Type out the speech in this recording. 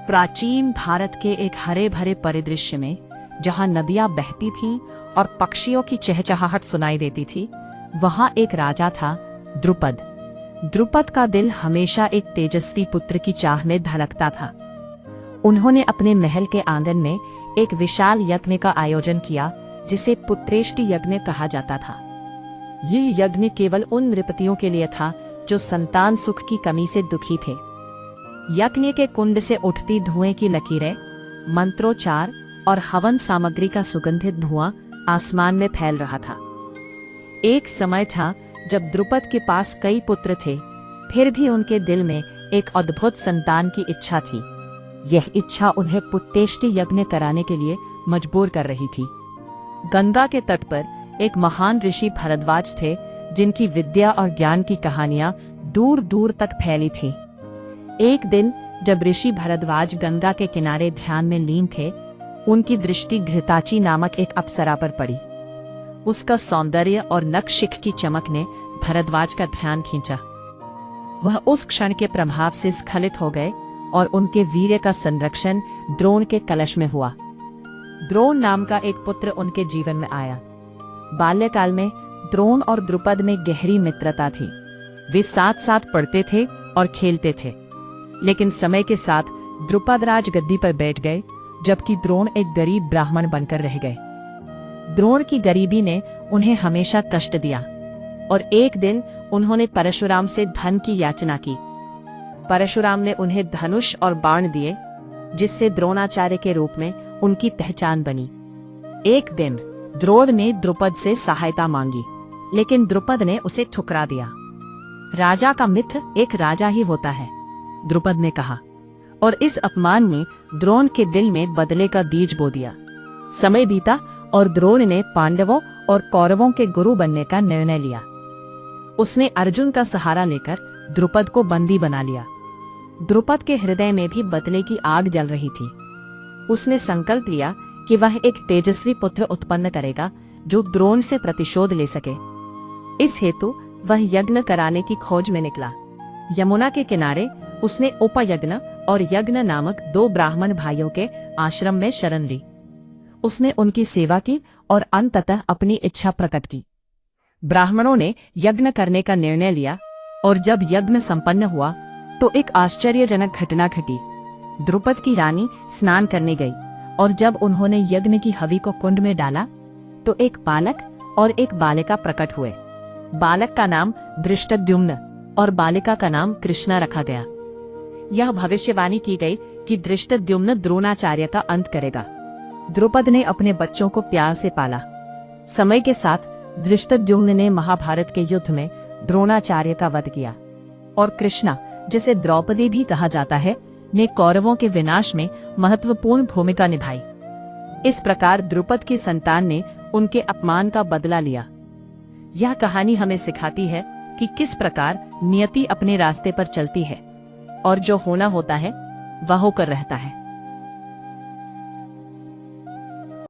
प्राचीन भारत के एक हरे भरे परिदृश्य में, जहां नदियां बहती थीं और पक्षियों की चहचहाहट सुनाई देती थी, वहां एक राजा था, द्रुपद। द्रुपद का दिल हमेशा एक तेजस्वी पुत्र की चाह में धड़कता था। उन्होंने अपने महल के आंगन में एक विशाल यज्ञ का आयोजन किया, जिसे पुत्रेष्टि यज्ञ कहा जाता था। ये यज्ञ केवल उन नृपतियों के लिए था जो संतान सुख की कमी से दुखी थे। यज्ञ के कुंड से उठती धुएं की लकीरें, मंत्रोच्चार और हवन सामग्री का सुगंधित धुआं आसमान में फैल रहा था। एक समय था जब द्रुपद के पास कई पुत्र थे, फिर भी उनके दिल में एक अद्भुत संतान की इच्छा थी। यह इच्छा उन्हें पुत्रेष्टि यज्ञ कराने के लिए मजबूर कर रही थी। गंगा के तट पर एक महान ऋषि भरद्वाज थे, जिनकी विद्या और ज्ञान की कहानियां दूर दूर तक फैली थीं। एक दिन जब ऋषि भरद्वाज गंगा के किनारे ध्यान में लीन थे, उनकी दृष्टि घृताची नामक एक अप्सरा पर पड़ी। उसका सौंदर्य और नक्शिख की चमक ने भरद्वाज का ध्यान खींचा। वह उस क्षण के प्रभाव से स्खलित हो गए और उनके वीर्य का संरक्षण द्रोण के कलश में हुआ। द्रोण नाम का एक पुत्र उनके जीवन में आया। बाल्यकाल में द्रोण और द्रुपद में गहरी मित्रता थी। वे साथ साथ पढ़ते थे और खेलते थे। लेकिन समय के साथ द्रुपद राज गद्दी पर बैठ गए, जबकि द्रोण एक गरीब ब्राह्मण बनकर रह गए। द्रोण की गरीबी ने उन्हें हमेशा कष्ट दिया और एक दिन उन्होंने परशुराम से धन की याचना की। परशुराम ने उन्हें धनुष और बाण दिए, जिससे द्रोणाचार्य के रूप में उनकी पहचान बनी। एक दिन द्रोण ने द्रुपद से सहायता मांगी, लेकिन द्रुपद ने उसे ठुकरा दिया। राजा का मित्र एक राजा ही होता है, द्रुपद ने कहा, और इस अपमान ने द्रोण के दिल में बदले का बीज बो दिया। समय बीता और द्रोण ने पांडवों और कौरवों के गुरु बनने का निर्णय लिया। उसने अर्जुन का सहारा लेकर द्रुपद को बंदी बना लिया। द्रुपद के हृदय में भी बदले की आग जल रही थी। उसने संकल्प लिया कि वह एक तेजस्वी पुत्र उत्पन्न करेगा, जो द्रोण से प्रतिशोध ले सके। इस हेतु वह यज्ञ कराने की खोज में निकला। यमुना के किनारे उसने उपयज्ञ और यज्ञ नामक 2 ब्राह्मण भाइयों के आश्रम में शरण ली। उसने उनकी सेवा की और अंततः अपनी इच्छा प्रकट की। ब्राह्मणों ने यज्ञ करने का निर्णय लिया और जब यज्ञ संपन्न हुआ तो एक आश्चर्यजनक घटना घटी। द्रुपद की रानी स्नान करने गई और जब उन्होंने यज्ञ की हवि को कुंड में डाला तो एक बालक और एक बालिका प्रकट हुए। बालक का नाम धृष्टद्युम्न और बालिका का नाम कृष्णा रखा गया। यह भविष्यवाणी की गई कि धृष्टद्युम्न द्रोणाचार्य का अंत करेगा। द्रुपद ने अपने बच्चों को प्यार से पाला। समय के साथ धृष्टद्युम्न ने महाभारत के युद्ध में द्रोणाचार्य का वध किया और कृष्णा, जिसे द्रौपदी भी कहा जाता है, ने कौरवों के विनाश में महत्वपूर्ण भूमिका निभाई। इस प्रकार द्रुपद की संतान ने उनके अपमान का बदला लिया। यह कहानी हमें सिखाती है कि किस प्रकार नियति अपने रास्ते पर चलती है और जो होना होता है वह होकर रहता है।